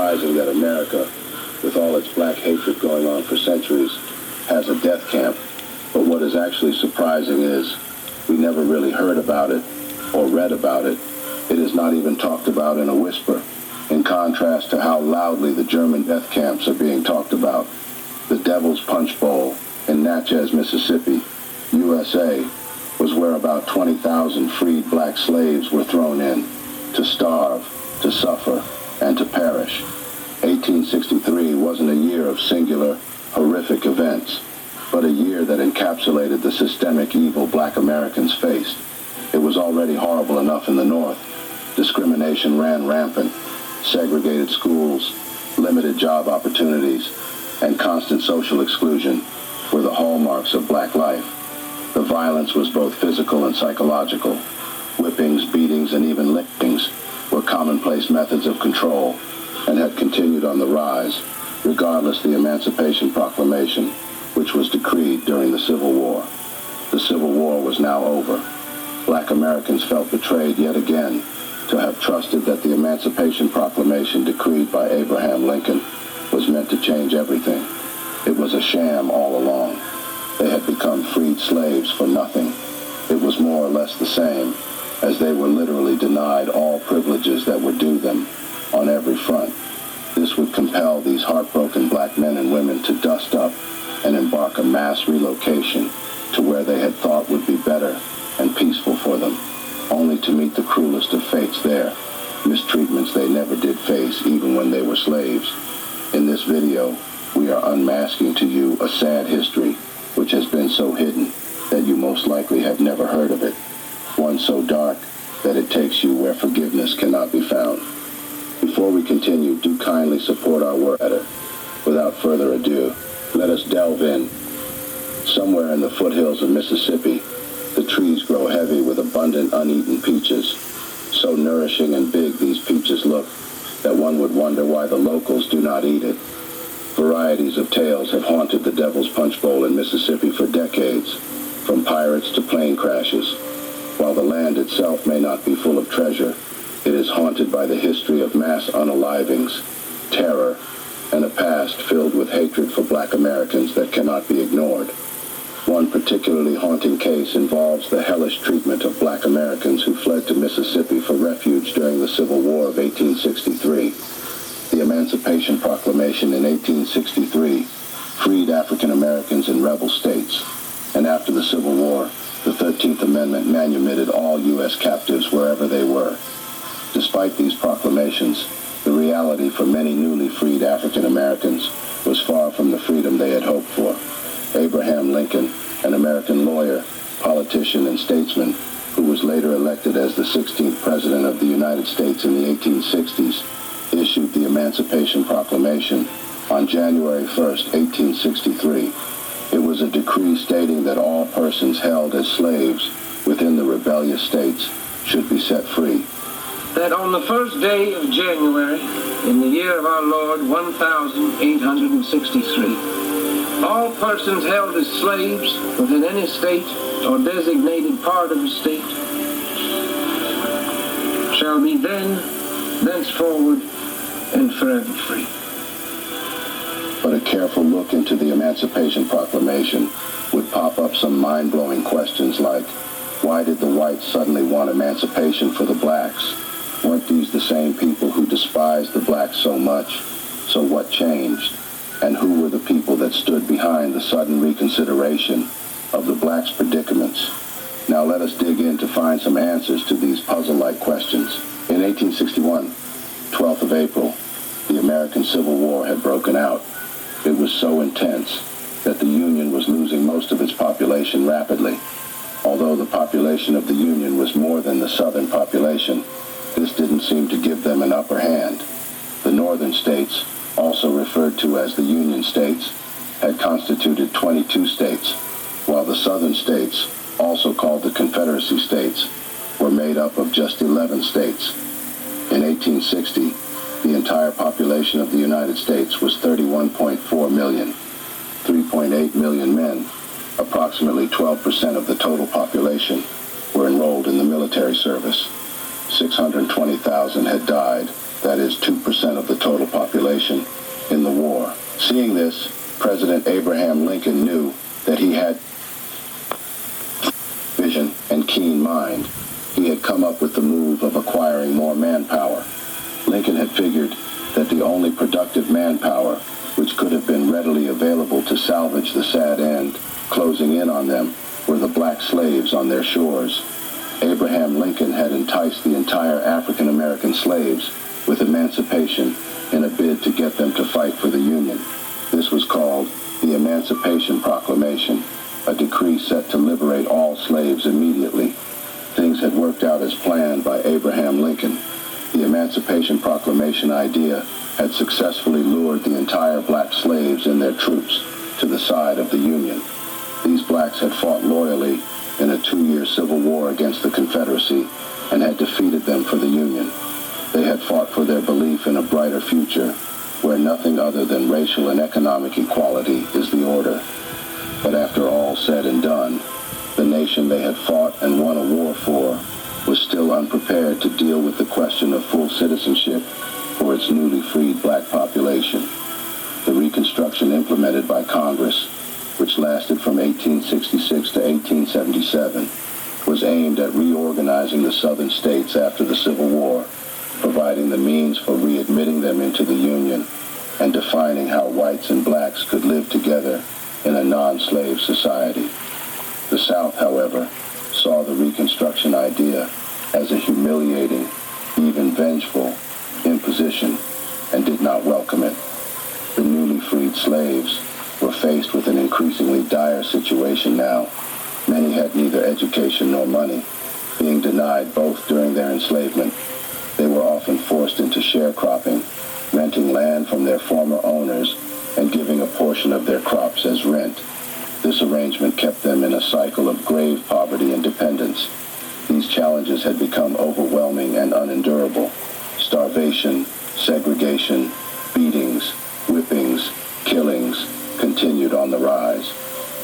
surprising that America, with all its black hatred going on for centuries, has a death camp. But what is actually surprising is we never really heard about it or read about it. It is not even talked about in a whisper, in contrast to how loudly the German death camps are being talked about. The Devil's Punch Bowl in Natchez, Mississippi, USA, was where about 20,000 freed black slaves were thrown in to starve, to suffer, and to perish. 1863 wasn't a year of singular, horrific events, but a year that encapsulated the systemic evil black Americans faced. It was already horrible enough in the North. Discrimination ran rampant. Segregated schools, limited job opportunities, and constant social exclusion were the hallmarks of black life. The violence was both physical and psychological. Whippings, beatings, and even lickings were commonplace methods of control and had continued on the rise, regardless the Emancipation Proclamation, which was decreed during the Civil War. The Civil War was now over. Black Americans felt betrayed yet again to have trusted that the Emancipation Proclamation decreed by Abraham Lincoln was meant to change everything. It was a sham all along. They had become freed slaves for nothing. It was more or less the same, as they were literally denied all privileges that were due them on every front. This would compel these heartbroken black men and women to dust up and embark a mass relocation to where they had thought would be better and peaceful for them, only to meet the cruelest of fates there, mistreatments they never did face even when they were slaves. In this video, we are unmasking to you a sad history which has been so hidden that you most likely have never heard of it, one so dark that it takes you where forgiveness cannot be found. Before we continue, do kindly support our work. Without further ado, let us delve in. Somewhere in the foothills of Mississippi, the trees grow heavy with abundant uneaten peaches. So nourishing and big these peaches look that one would wonder why the locals do not eat it. Varieties of tales have haunted the Devil's Punch Bowl in Mississippi for decades, from pirates to plane crashes. While the land itself may not be full of treasure, it is haunted by the history of mass unalivings, terror, and a past filled with hatred for black Americans that cannot be ignored. One particularly haunting case involves the hellish treatment of black Americans who fled to Mississippi for refuge during the Civil War of 1863. The Emancipation Proclamation in 1863 freed African Americans in rebel states, and after the Civil War, the 13th Amendment manumitted all U.S. captives wherever they were. Despite these proclamations, the reality for many newly freed African Americans was far from the freedom they had hoped for. Abraham Lincoln, an American lawyer, politician, and statesman who was later elected as the 16th President of the United States in the 1860s, issued the Emancipation Proclamation on January 1st, 1863. It was a decree stating that all persons held as slaves within the rebellious states should be set free. That on the first day of January, in the year of our Lord, 1863, all persons held as slaves within any state or designated part of the state shall be thenceforward, and forever free. But a careful look into the Emancipation Proclamation would pop up some mind-blowing questions like, why did the whites suddenly want emancipation for the blacks? Weren't these the same people who despised the blacks so much? So what changed? And who were the people that stood behind the sudden reconsideration of the blacks' predicaments? Now let us dig in to find some answers to these puzzle-like questions. In 1861, 12th of April, the American Civil War had broken out. It was so intense that the Union was losing most of its population rapidly. Although the population of the Union was more than the Southern population, this didn't seem to give them an upper hand. The Northern states, also referred to as the Union states, had constituted 22 states, while the Southern states, also called the Confederacy states, were made up of just 11 states. In 1860, the entire population of the United States was 31.4 million, 3.8 million men, approximately 12% of the total population, were enrolled in the military service. 620,000 had died, that is 2% of the total population, in the war. Seeing this, President Abraham Lincoln knew that he had vision and keen mind. He had come up with the move of acquiring more manpower. Lincoln had figured that the only productive manpower which could have been readily available to salvage the sad end closing in on them were the black slaves on their shores. Abraham Lincoln had enticed the entire African American slaves with emancipation in a bid to get them to fight for the Union. This was called the Emancipation Proclamation, a decree set to liberate all slaves immediately. Things had worked out as planned by Abraham Lincoln. The Emancipation Proclamation idea had successfully lured the entire black slaves and their troops to the side of the Union. These blacks had fought loyally in a 2-year civil war against the Confederacy and had defeated them for the Union. They had fought for their belief in a brighter future where nothing other than racial and economic equality is the order. But after all said and done, the nation they had fought and won a war for was still unprepared to deal with the question of full citizenship for its newly freed black population. The Reconstruction implemented by Congress, which lasted from 1866 to 1877, was aimed at reorganizing the Southern states after the Civil War, providing the means for readmitting them into the Union and defining how whites and blacks could live together in a non-slave society. The South, however, saw the Reconstruction idea as a humiliating, even vengeful, imposition and did not welcome it. The newly freed slaves were faced with an increasingly dire situation now. Many had neither education nor money, being denied both during their enslavement. They were often forced into sharecropping, renting land from their former owners and giving a portion of their crops as rent. This arrangement kept them in a cycle of grave poverty and dependence. These challenges had become overwhelming and unendurable. Starvation, segregation, beatings, whippings, killings continued on the rise.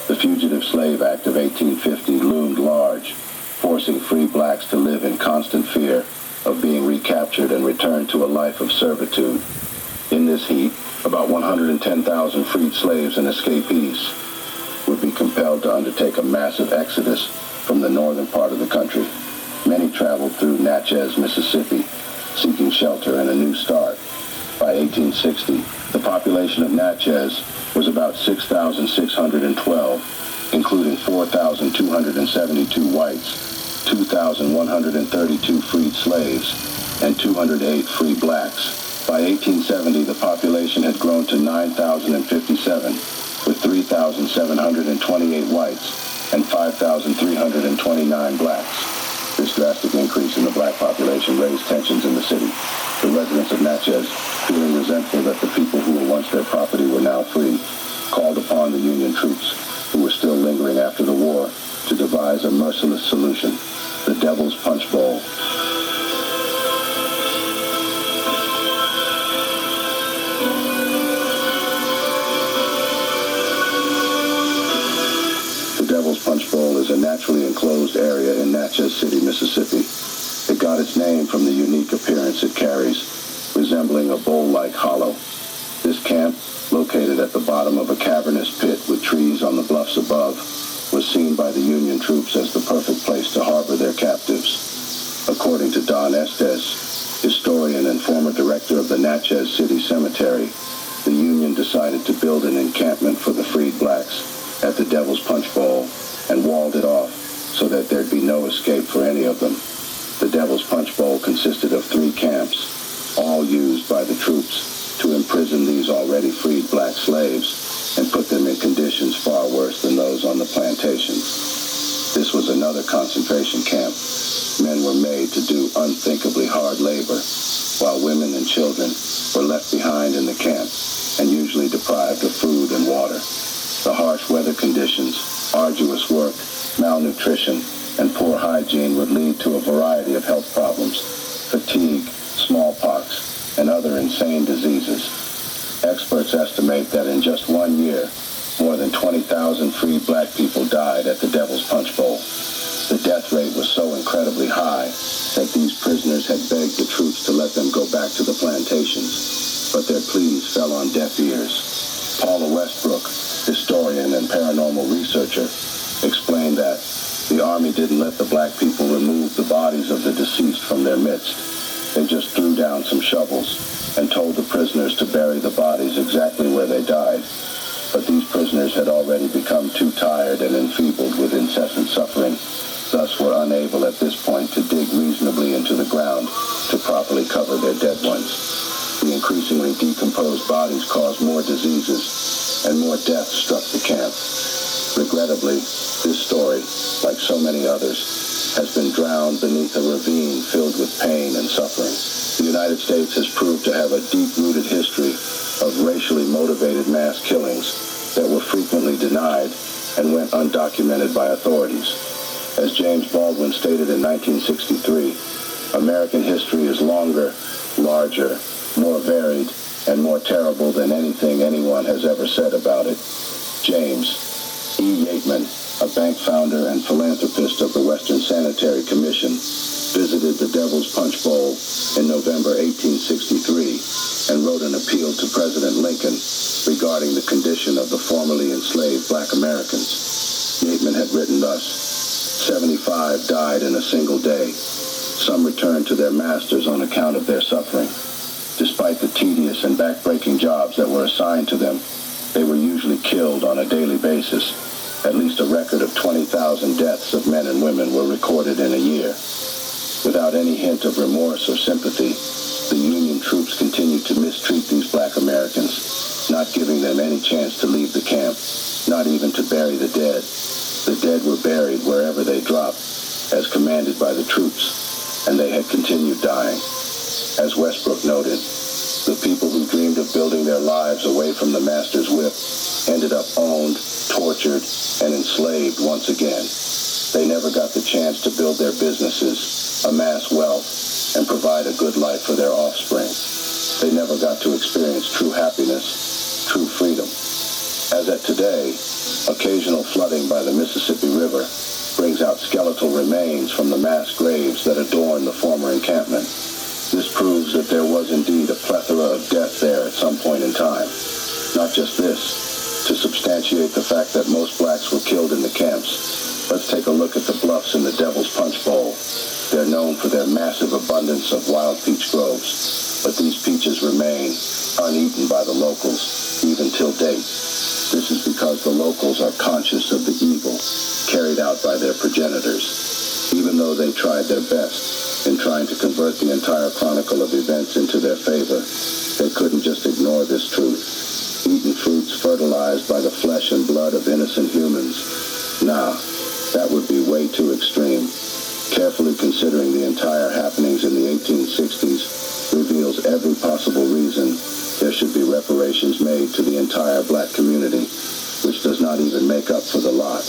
The Fugitive Slave Act of 1850 loomed large, forcing free blacks to live in constant fear of being recaptured and returned to a life of servitude. In this heat, about 110,000 freed slaves and escapees would be compelled to undertake a massive exodus from the northern part of the country. Many traveled through Natchez, Mississippi, seeking shelter and a new start. By 1860, the population of Natchez was about 6,612, including 4,272 whites, 2,132 freed slaves, and 208 free blacks. By 1870, the population had grown to 9,057, with 3,728 whites and 5,329 blacks. This drastic increase in the black population raised tensions in the city. The residents of Natchez, feeling resentful that the people who were once their property were now free, called upon the Union troops, who were still lingering after the war, to devise a merciless solution, the Devil's Punch Bowl. The Devil's Punch Bowl is a naturally enclosed area in Natchez City, Mississippi. It got its name from the unique appearance it carries, resembling a bowl-like hollow. This camp, located at the bottom of a cavernous pit with trees on the bluffs above, was seen by the Union troops as the perfect place to harbor their captives. According to Don Estes, historian and former director of the Natchez City Cemetery, the Union decided to build an encampment for the freed blacks at the Devil's Punch Bowl and walled it off so that there'd be no escape for any of them. The Devil's Punch Bowl consisted of 3 camps, all used by the troops to imprison these already freed black slaves and put them in conditions far worse than those on the plantations. This was another concentration camp. Men were made to do unthinkably hard labor, while women and children were left behind in the camp and usually deprived of food and water. The harsh weather conditions, arduous work, malnutrition, and poor hygiene would lead to a variety of health problems, fatigue, smallpox, and other insane diseases. Experts estimate that in just 1 year, more than 20,000 freed black people died at the Devil's Punch Bowl. The death rate was so incredibly high that these prisoners had begged the troops to let them go back to the plantations, but their pleas fell on deaf ears. Paula Westbrook, historian and paranormal researcher, explained that the Army didn't let the black people remove the bodies of the deceased from their midst. They just threw down some shovels and told the prisoners to bury the bodies exactly where they died. But these prisoners had already become too tired and enfeebled with incessant suffering, thus were unable at this point to dig reasonably into the ground to properly cover their dead ones. The increasingly decomposed bodies caused more diseases, and more death struck the camp. Regrettably, this story, like so many others, has been drowned beneath a ravine filled with pain and suffering. The United States has proved to have a deep-rooted history of racially motivated mass killings that were frequently denied and went undocumented by authorities. As James Baldwin stated in 1963, American history is longer, larger, more varied, and more terrible than anything anyone has ever said about it. James E. Yateman, a bank founder and philanthropist of the Western Sanitary Commission, visited the Devil's Punch Bowl in November 1863 and wrote an appeal to President Lincoln regarding the condition of the formerly enslaved black Americans. Yateman had written thus: 75 died in a single day. Some returned to their masters on account of their suffering. Despite the tedious and backbreaking jobs that were assigned to them, they were usually killed on a daily basis. At least a record of 20,000 deaths of men and women were recorded in a year. Without any hint of remorse or sympathy, the Union troops continued to mistreat these black Americans, not giving them any chance to leave the camp, not even to bury the dead. The dead were buried wherever they dropped, as commanded by the troops, and they had continued dying. As Westbrook noted, the people who dreamed of building their lives away from the master's whip ended up owned, tortured, and enslaved once again. They never got the chance to build their businesses, amass wealth, and provide a good life for their offspring. They never got to experience true happiness, true freedom. As at today, occasional flooding by the Mississippi River brings out skeletal remains from the mass graves that adorn the former encampment. This proves that there was indeed a plethora of death there at some point in time. Not just this, to substantiate the fact that most blacks were killed in the camps, let's take a look at the bluffs in the Devil's Punch Bowl. They're known for their massive abundance of wild peach groves, but these peaches remain uneaten by the locals, even till date. This is because the locals are conscious of the evil carried out by their progenitors. Even though they tried their best in trying to convert the entire chronicle of events into their favor, they couldn't just ignore this truth. Eaten fruits fertilized by the flesh and blood of innocent humans. Nah, that would be way too extreme. Carefully considering the entire happenings in the 1860s reveals every possible reason there should be reparations made to the entire black community, which does not even make up for the lot.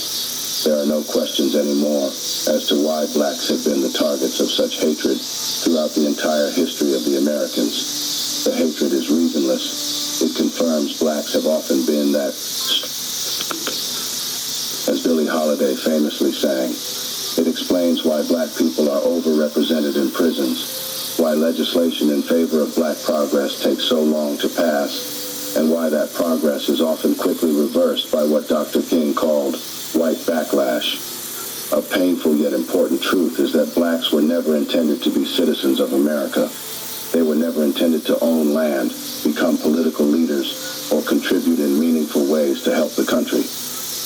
There are no questions anymore as to why blacks have been the targets of such hatred throughout the entire history of the Americans. The hatred is reasonless. It confirms blacks have often been that, as Billie Holiday famously sang. It explains why black people are overrepresented in prisons, why legislation in favor of black progress takes so long to pass, and why that progress is often quickly reversed by what Dr. King called white backlash. A painful yet important truth is that blacks were never intended to be citizens of America. They were never intended to own land, become political leaders, or contribute in meaningful ways to help the country.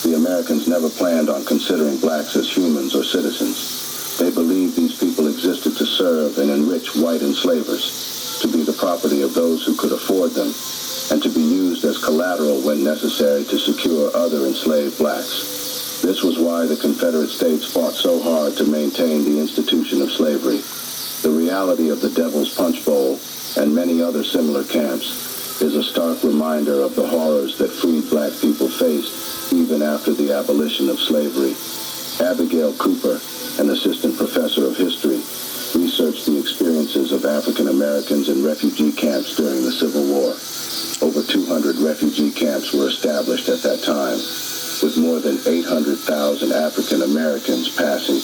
The Americans never planned on considering blacks as humans or citizens. They believed these people existed to serve and enrich white enslavers, to be the property of those who could afford them, and to be used as collateral when necessary to secure other enslaved blacks. This was why the Confederate States fought so hard to maintain the institution of slavery. The reality of the Devil's Punch Bowl and many other similar camps is a stark reminder of the horrors that freed black people faced even after the abolition of slavery. Abigail Cooper, an assistant professor of history, researched the experiences of African Americans in refugee camps during the Civil War. Over 200 refugee camps were established at that time, with more than 800,000 African Americans passing